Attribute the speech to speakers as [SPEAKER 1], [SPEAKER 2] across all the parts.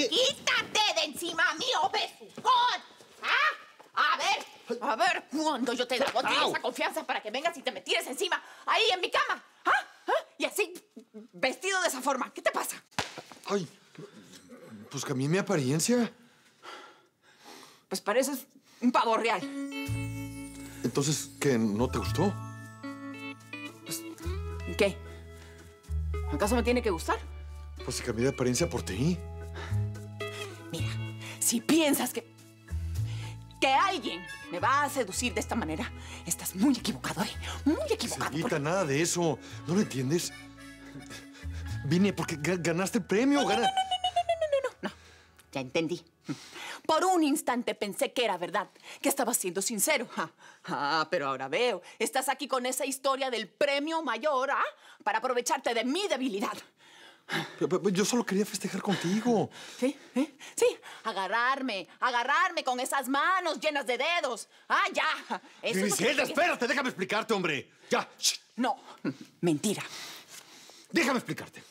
[SPEAKER 1] ¡Quítate de encima mío, besucón! A ver, ¿cuándo yo te he dado esa confianza para que vengas y te me tires encima ahí en mi cama? Y así, vestido de esa forma. ¿Qué te pasa?
[SPEAKER 2] Ay, pues cambié mi apariencia.
[SPEAKER 1] Pues pareces un pavo real.
[SPEAKER 2] Entonces, ¿qué? ¿No te gustó?
[SPEAKER 1] Pues, ¿qué? ¿Acaso me tiene que gustar?
[SPEAKER 2] Pues si cambié de apariencia por ti.
[SPEAKER 1] Mira, si piensas que alguien me va a seducir de esta manera, estás muy equivocado, ¿eh? Muy equivocado.
[SPEAKER 2] Cevita, nada de eso. ¿No lo entiendes? Vine porque ganaste el premio.
[SPEAKER 1] No. Ya entendí. Por un instante pensé que era verdad, que estabas siendo sincero. Pero ahora veo, estás aquí con esa historia del premio mayor, para aprovecharte de mi debilidad.
[SPEAKER 2] Yo solo quería festejar contigo.
[SPEAKER 1] ¿Sí? Agarrarme con esas manos llenas de dedos. Ya.
[SPEAKER 2] Griselda, espérate, déjame explicarte, hombre. Ya.
[SPEAKER 1] No, mentira.
[SPEAKER 2] Déjame explicarte.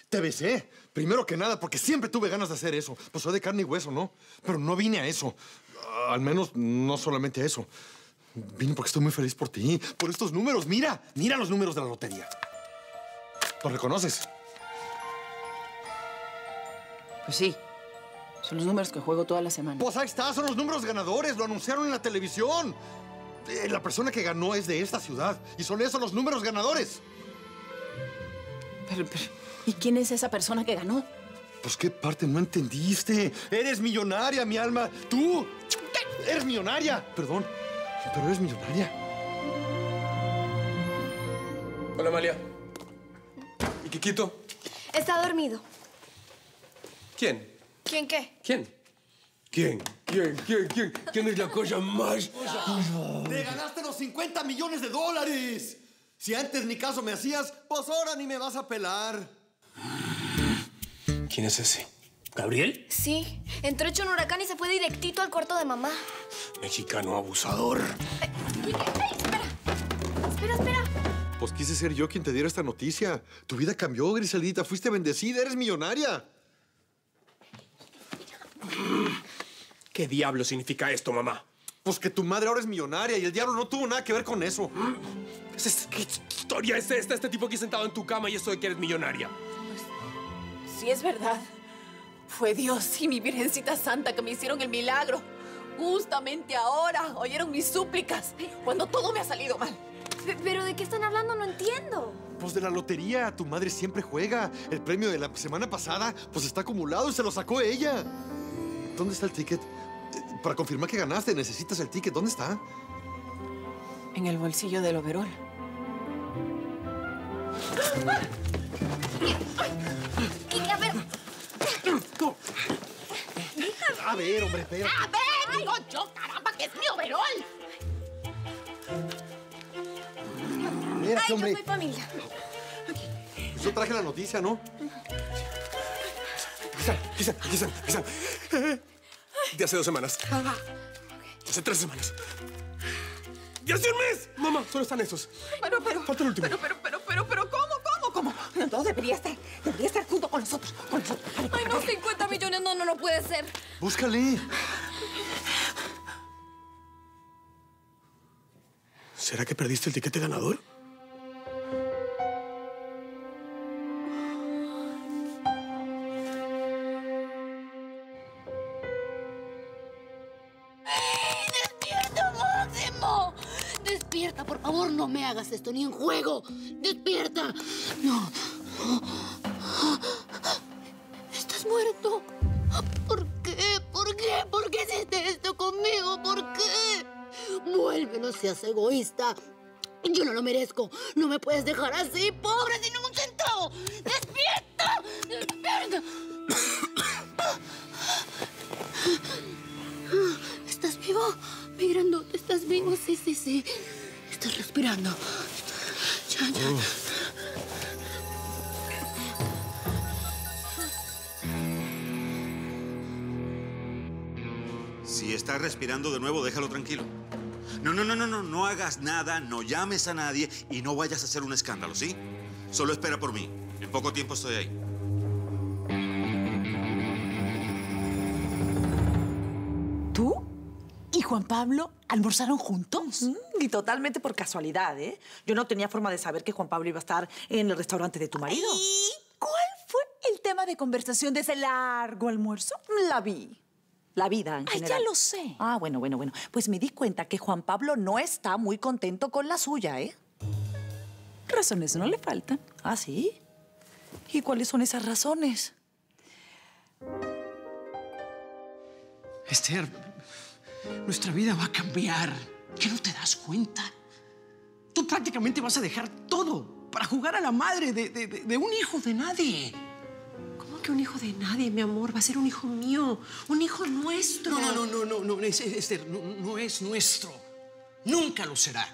[SPEAKER 2] Te besé. Primero que nada, porque siempre tuve ganas de hacer eso. Pues soy de carne y hueso, ¿no? Pero no vine a eso. Al menos, no solamente a eso. Vine porque estoy muy feliz por ti. Por estos números. Mira los números de la lotería. ¿Los reconoces?
[SPEAKER 1] Pues sí. Son los números que juego toda la semana.
[SPEAKER 2] Pues ahí está, son los números ganadores. Lo anunciaron en la televisión. La persona que ganó es de esta ciudad. Y son esos los números ganadores.
[SPEAKER 1] Pero, ¿y quién es esa persona que ganó?
[SPEAKER 2] Pues, ¿qué parte no entendiste? Eres millonaria, mi alma. ¿Tú? ¿Qué? Eres millonaria. Perdón, pero eres millonaria.
[SPEAKER 3] Hola, Amalia. ¿Y Kikito?
[SPEAKER 4] Está dormido.
[SPEAKER 3] ¿Quién?
[SPEAKER 4] ¿Quién qué?
[SPEAKER 3] ¿Quién? ¿Quién es la cosa más...?
[SPEAKER 2] ¡Te ganaste los 50 millones de dólares! Si antes ni caso me hacías, pues ahora ni me vas a pelar.
[SPEAKER 3] ¿Quién es ese? ¿Gabriel?
[SPEAKER 4] Sí. Entró hecho un huracán y se fue directito al cuarto de mamá.
[SPEAKER 3] Mexicano abusador.
[SPEAKER 4] Espera.
[SPEAKER 2] Pues quise ser yo quien te diera esta noticia. Tu vida cambió, Griseldita. Fuiste bendecida, eres millonaria.
[SPEAKER 3] ¿Qué diablo significa esto, mamá?
[SPEAKER 2] Pues que tu madre ahora es millonaria y el diablo no tuvo nada que ver con eso.
[SPEAKER 3] ¿Qué historia es esta? Este tipo aquí sentado en tu cama y esto de que eres millonaria.
[SPEAKER 1] Pues, sí es verdad. Fue Dios y mi Virgencita Santa que me hicieron el milagro. Justamente ahora oyeron mis súplicas, cuando todo me ha salido mal.
[SPEAKER 4] ¿Pero de qué están hablando? No entiendo.
[SPEAKER 2] Pues de la lotería. Tu madre siempre juega. El premio de la semana pasada, pues está acumulado y se lo sacó ella. ¿Dónde está el ticket? Para confirmar que ganaste, necesitas el ticket. ¿Dónde está?
[SPEAKER 1] En el bolsillo del overol.
[SPEAKER 4] Kiki, a ver.
[SPEAKER 2] A ver, hombre, espera.
[SPEAKER 1] ¡A ver! Digo yo, caramba, que es mi overol.
[SPEAKER 2] Espérate, hombre.
[SPEAKER 4] Yo soy familia.
[SPEAKER 2] Pues yo traje la noticia, ¿no?
[SPEAKER 3] Aquí están. De hace 2 semanas. Hace 3 semanas. ¡De hace un mes! Mamá, solo están esos.
[SPEAKER 1] Pero,
[SPEAKER 3] Falta el último.
[SPEAKER 1] pero, ¿cómo? No, debería estar junto con nosotros.
[SPEAKER 4] Ay, no, 50 millones, no puede ser.
[SPEAKER 2] Búscale.
[SPEAKER 3] ¿Será que perdiste el tiquete ganador?
[SPEAKER 5] ¡Despierta, Máximo! ¡Despierta, por favor! No me hagas esto ni en juego. ¡Despierta! No. Estás muerto. ¿Por qué? ¿Por qué hiciste esto conmigo? ¿Por qué? Vuelve, no seas egoísta. Yo no lo merezco. No me puedes dejar así, pobre, sin ningún centavo. ¡Despierta! ¡Despierta! ¿Estás vivo? Mi grandote, ¿estás vivo? Sí. Estás respirando. Ya.
[SPEAKER 6] Si está respirando de nuevo, déjalo tranquilo. No hagas nada, no llames a nadie y no vayas a hacer un escándalo, ¿sí? Solo espera por mí. En poco tiempo estoy ahí.
[SPEAKER 1] Juan Pablo almorzaron juntos?
[SPEAKER 7] Y totalmente por casualidad, ¿eh? Yo no tenía forma de saber que Juan Pablo iba a estar en el restaurante de tu marido.
[SPEAKER 1] ¿Y cuál fue el tema de conversación de ese largo almuerzo?
[SPEAKER 7] La vi. La vida en general.
[SPEAKER 1] Ya lo sé.
[SPEAKER 7] Ah, bueno. Pues me di cuenta que Juan Pablo no está muy contento con la suya, ¿eh?
[SPEAKER 1] Razones no le faltan.
[SPEAKER 7] ¿Ah, sí? ¿Y cuáles son esas razones?
[SPEAKER 8] Esther, nuestra vida va a cambiar. ¿Qué no te das cuenta? Tú prácticamente vas a dejar todo para jugar a la madre de un hijo de nadie.
[SPEAKER 9] ¿Cómo que un hijo de nadie, mi amor? Va a ser un hijo mío, un hijo nuestro.
[SPEAKER 8] No, Esther, no es nuestro. Nunca lo será.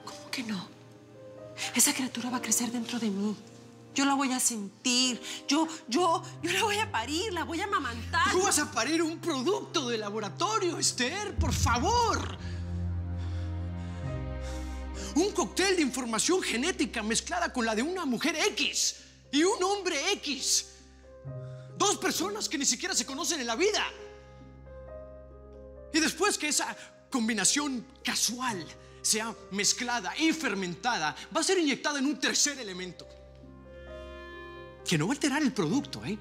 [SPEAKER 9] ¿Cómo que no? Esa criatura va a crecer dentro de mí. Yo la voy a sentir. Yo la voy a parir, la voy a amamantar.
[SPEAKER 8] Tú vas a parir un producto de laboratorio, Esther, por favor. Un cóctel de información genética mezclada con la de una mujer X y un hombre X. Dos personas que ni siquiera se conocen en la vida. Y después que esa combinación casual sea mezclada y fermentada, va a ser inyectada en un tercer elemento que no va a alterar el producto, ¿eh?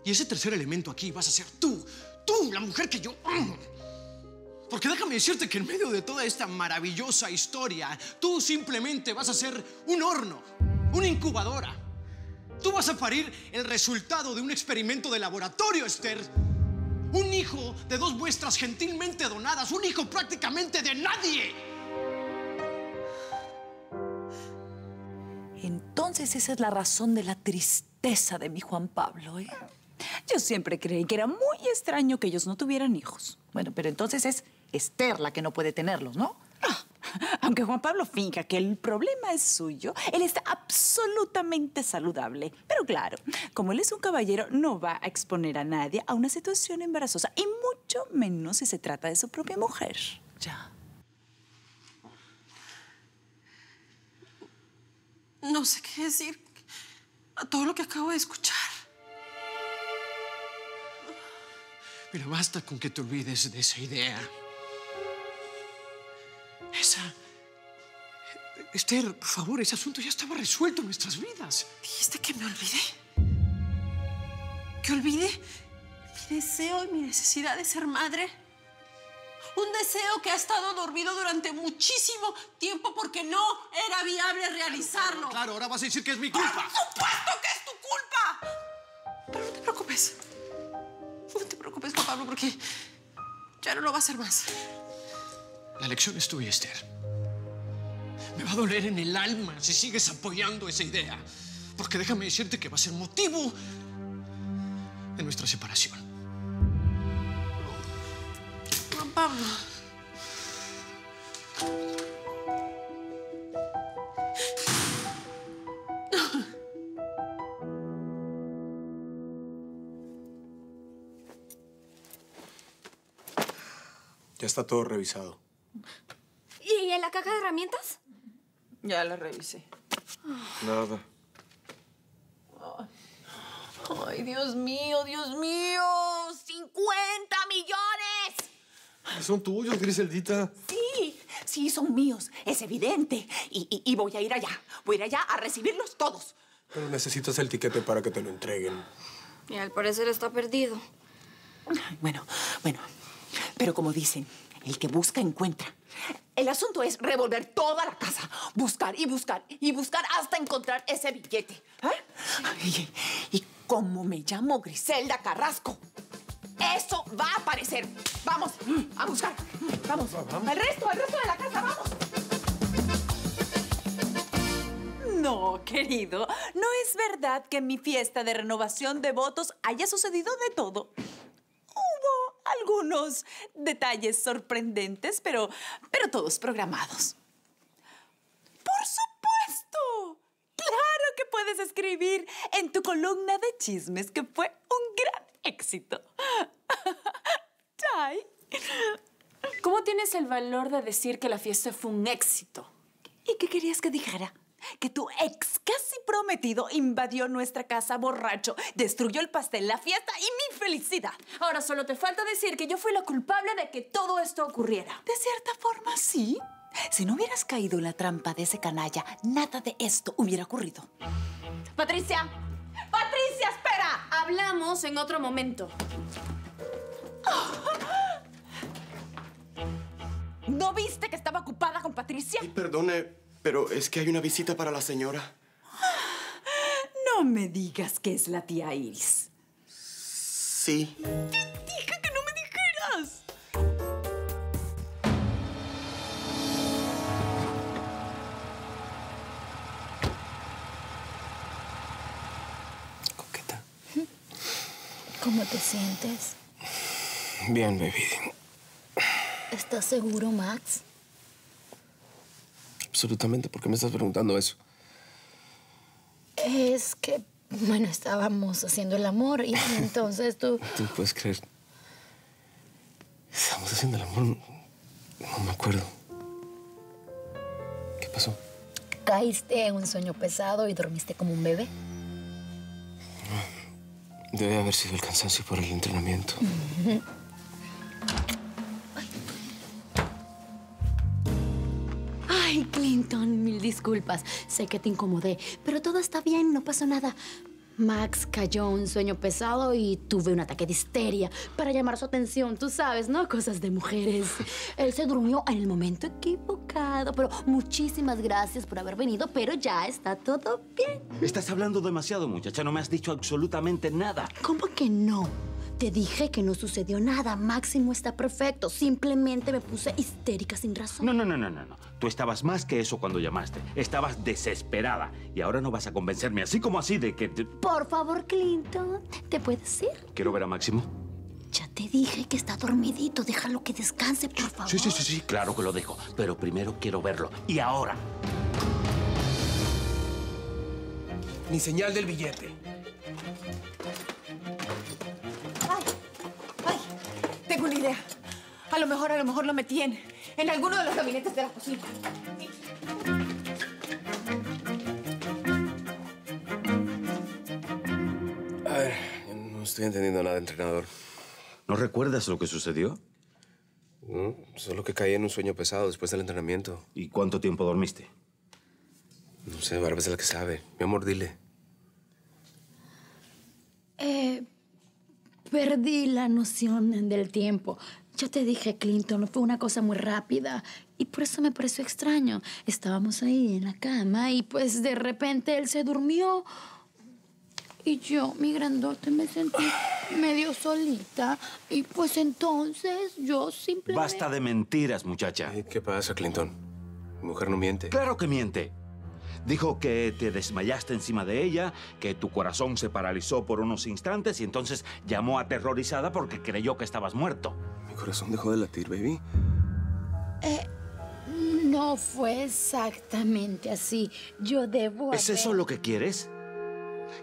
[SPEAKER 8] Y ese tercer elemento aquí vas a ser tú, la mujer que yo amo. Porque déjame decirte que en medio de toda esta maravillosa historia, tú simplemente vas a ser un horno, una incubadora. Tú vas a parir el resultado de un experimento de laboratorio, Esther. Un hijo de dos muestras gentilmente donadas, un hijo prácticamente de nadie.
[SPEAKER 7] Entonces esa es la razón de la tristeza de mi Juan Pablo, ¿eh?
[SPEAKER 1] Yo siempre creí que era muy extraño que ellos no tuvieran hijos.
[SPEAKER 7] Bueno, pero entonces es Esther la que no puede tenerlos, ¿no?
[SPEAKER 1] Aunque Juan Pablo finja que el problema es suyo, él está absolutamente saludable. Pero claro, como él es un caballero, no va a exponer a nadie a una situación embarazosa, y mucho menos si se trata de su propia mujer.
[SPEAKER 7] Ya.
[SPEAKER 9] No sé qué decir a todo lo que acabo de escuchar.
[SPEAKER 8] Mira, basta con que te olvides de esa idea. Esther, por favor, ese asunto ya estaba resuelto en nuestras vidas.
[SPEAKER 9] ¿Dijiste que me olvidé? ¿Que olvide mi deseo y mi necesidad de ser madre? Un deseo que ha estado dormido durante muchísimo tiempo porque no era viable realizarlo.
[SPEAKER 8] Claro, ahora vas a decir que es mi culpa.
[SPEAKER 9] ¡Por supuesto que es tu culpa! Pero no te preocupes. No te preocupes, Juan Pablo, porque ya no lo va a hacer más.
[SPEAKER 8] La lección es tuya, Esther. Me va a doler en el alma si sigues apoyando esa idea. Porque déjame decirte que va a ser motivo de nuestra separación.
[SPEAKER 9] Juan Pablo.
[SPEAKER 3] Ya está todo revisado.
[SPEAKER 4] ¿Y en la caja de herramientas?
[SPEAKER 1] Ya la revisé.
[SPEAKER 2] Nada.
[SPEAKER 1] Ay, Dios mío, Dios mío. ¡50 millones!
[SPEAKER 2] Son tuyos, Griseldita.
[SPEAKER 1] Sí, son míos. Es evidente. Y voy a ir allá. Voy a ir allá a recibirlos todos.
[SPEAKER 3] Pero necesitas el tiquete para que te lo entreguen.
[SPEAKER 4] Y al parecer está perdido.
[SPEAKER 1] Bueno. Pero como dicen, el que busca, encuentra. El asunto es revolver toda la casa. Buscar hasta encontrar ese billete. ¿Eh? Y como me llamo Griselda Carrasco, eso va a aparecer. Vamos a buscar. Vamos. El resto de la casa, vamos. No, querido, no es verdad que en mi fiesta de renovación de votos haya sucedido de todo. Hubo algunos detalles sorprendentes, pero todos programados. ¡Por supuesto! ¡Claro que puedes escribir en tu columna de chismes que fue un gran éxito! ¡Ay!
[SPEAKER 10] ¿Cómo tienes el valor de decir que la fiesta fue un éxito?
[SPEAKER 1] ¿Y qué querías que dijera? que tu ex casi prometido invadió nuestra casa borracho, destruyó el pastel, la fiesta y mi felicidad.
[SPEAKER 4] Ahora solo te falta decir que yo fui la culpable de que todo esto ocurriera.
[SPEAKER 1] De cierta forma, sí. Si no hubieras caído en la trampa de ese canalla, nada de esto hubiera ocurrido.
[SPEAKER 4] ¡Patricia! ¡Patricia, espera! Hablamos en otro momento.
[SPEAKER 1] ¿No viste que estaba ocupada con Patricia?
[SPEAKER 10] Perdone, pero es que hay una visita para la señora.
[SPEAKER 1] No me digas que es la tía Iris.
[SPEAKER 10] Sí.
[SPEAKER 1] Dije que no me dijeras.
[SPEAKER 3] Coqueta.
[SPEAKER 5] ¿Cómo te sientes?
[SPEAKER 3] Bien, baby.
[SPEAKER 5] ¿Estás seguro, Max?
[SPEAKER 3] Absolutamente. ¿Por qué me estás preguntando eso?
[SPEAKER 5] Es que, bueno, estábamos haciendo el amor y entonces tú...
[SPEAKER 3] ¿Tú puedes creer? Estamos haciendo el amor. No me acuerdo. ¿Qué pasó?
[SPEAKER 5] ¿Caíste en un sueño pesado y dormiste como un bebé?
[SPEAKER 3] Debe haber sido el cansancio por el entrenamiento.
[SPEAKER 5] Ay, Clinton, mil disculpas. Sé que te incomodé, pero todo está bien, no pasó nada. Max cayó en un sueño pesado y tuve un ataque de histeria para llamar su atención. Tú sabes, ¿no? Cosas de mujeres. Él se durmió en el momento equivocado, pero muchísimas gracias por haber venido, pero ya está todo bien.
[SPEAKER 6] Estás hablando demasiado, muchacha. No me has dicho absolutamente nada.
[SPEAKER 5] ¿Cómo que no? Te dije que no sucedió nada. Máximo está perfecto. Simplemente me puse histérica sin razón.
[SPEAKER 6] No. Tú estabas más que eso cuando llamaste. Estabas desesperada. Y ahora no vas a convencerme así como así de que...
[SPEAKER 5] Por favor, Clinton, ¿te puedes ir?
[SPEAKER 6] Quiero ver a Máximo.
[SPEAKER 5] Ya te dije que está dormidito. Déjalo que descanse, por favor.
[SPEAKER 6] Sí. Claro que lo dejo. Pero primero quiero verlo. Y ahora.
[SPEAKER 3] Ni señal del billete.
[SPEAKER 1] Ay, tengo una idea. A lo mejor lo metí en alguno de los gabinetes de la cocina.
[SPEAKER 3] A ver, no estoy entendiendo nada, entrenador.
[SPEAKER 6] ¿No recuerdas lo que sucedió?
[SPEAKER 3] No, solo que caí en un sueño pesado después del entrenamiento.
[SPEAKER 6] ¿Y cuánto tiempo dormiste?
[SPEAKER 3] No sé, Barba es la que sabe. Mi amor, dile.
[SPEAKER 5] Perdí la noción del tiempo. Yo te dije, Clinton, fue una cosa muy rápida y por eso me pareció extraño. Estábamos ahí en la cama y pues de repente él se durmió y yo, mi grandote, me sentí medio solita y pues entonces yo simplemente...
[SPEAKER 6] Basta de mentiras, muchacha.
[SPEAKER 3] ¿Qué pasa, Clinton? Mi mujer no miente.
[SPEAKER 6] Claro que miente. Dijo que te desmayaste encima de ella, que tu corazón se paralizó por unos instantes y entonces llamó aterrorizada porque creyó que estabas muerto.
[SPEAKER 3] Mi corazón dejó de latir, baby.
[SPEAKER 5] No fue exactamente así. Yo debo
[SPEAKER 6] ¿Es eso lo que quieres?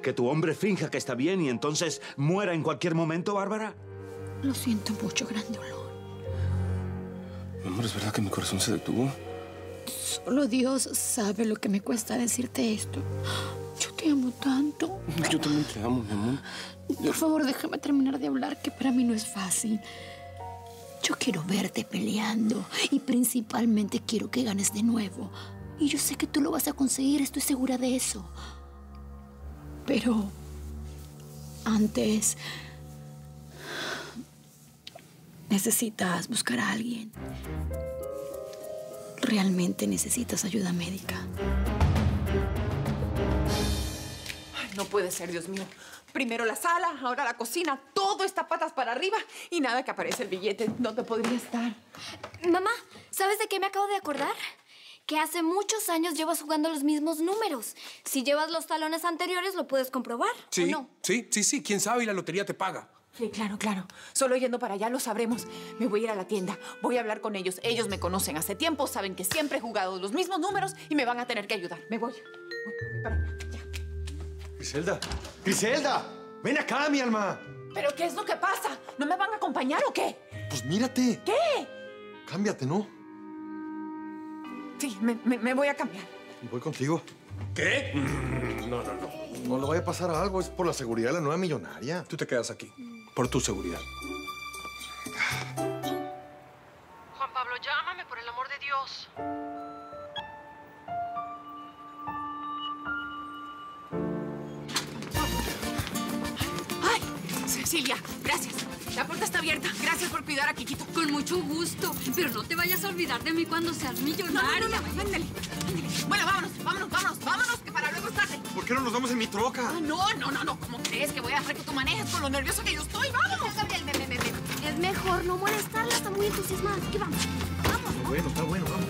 [SPEAKER 6] ¿Que tu hombre finja que está bien y entonces muera en cualquier momento, Bárbara?
[SPEAKER 5] Lo siento mucho, gran dolor.
[SPEAKER 3] Mi amor, ¿es verdad que mi corazón se detuvo?
[SPEAKER 5] Solo Dios sabe lo que me cuesta decirte esto. Yo te amo tanto.
[SPEAKER 3] Yo también te amo, mi amor.
[SPEAKER 5] Por favor, déjame terminar de hablar, que para mí no es fácil. Yo quiero verte peleando y principalmente quiero que ganes de nuevo. Y yo sé que tú lo vas a conseguir, estoy segura de eso. Pero antes necesitas buscar a alguien. Realmente necesitas ayuda médica.
[SPEAKER 1] Ay, no puede ser, Dios mío. Primero la sala, ahora la cocina. Todo está patas para arriba y nada que aparece el billete. ¿Dónde podría estar?
[SPEAKER 4] Mamá, ¿sabes de qué me acabo de acordar? Que hace muchos años llevas jugando los mismos números. Si llevas los talones anteriores, lo puedes comprobar,
[SPEAKER 3] Sí,
[SPEAKER 4] ¿o no?
[SPEAKER 3] sí. ¿Quién sabe? Y la lotería te paga.
[SPEAKER 1] Sí, claro. Solo yendo para allá lo sabremos. Me voy a ir a la tienda. Voy a hablar con ellos. Ellos me conocen hace tiempo, saben que siempre he jugado los mismos números y me van a tener que ayudar. Me voy. Voy para allá. Ya.
[SPEAKER 2] Griselda. ¡Griselda! ¡Ven acá, mi alma!
[SPEAKER 1] ¿Pero qué es lo que pasa? ¿No me van a acompañar o qué?
[SPEAKER 2] Pues mírate.
[SPEAKER 1] ¿Qué?
[SPEAKER 2] Cámbiate, ¿no?
[SPEAKER 1] Sí, me voy a cambiar.
[SPEAKER 2] Voy contigo.
[SPEAKER 3] ¿Qué? No.
[SPEAKER 2] No le vaya a pasar algo. Es por la seguridad de la nueva millonaria.
[SPEAKER 3] Tú te quedas aquí. Por tu seguridad.
[SPEAKER 9] Juan Pablo, llámame, por el amor de Dios.
[SPEAKER 1] ¡Ay! Cecilia, gracias. La puerta está abierta. Gracias por cuidar a Kikito.
[SPEAKER 11] Con mucho gusto. Pero no te vayas a olvidar de mí cuando seas millonaria.
[SPEAKER 1] No. Ándale. Bueno, vámonos, que para luego es tarde.
[SPEAKER 2] ¿Por qué no nos vamos en mi troca?
[SPEAKER 1] No. ¿Cómo crees que voy a hacer que tú manejes con lo nervioso que yo estoy? ¡Vamos!
[SPEAKER 4] Gabriel, ven. Es mejor no molestarla, está muy entusiasmada. Así que vamos.
[SPEAKER 2] Está bueno, vamos.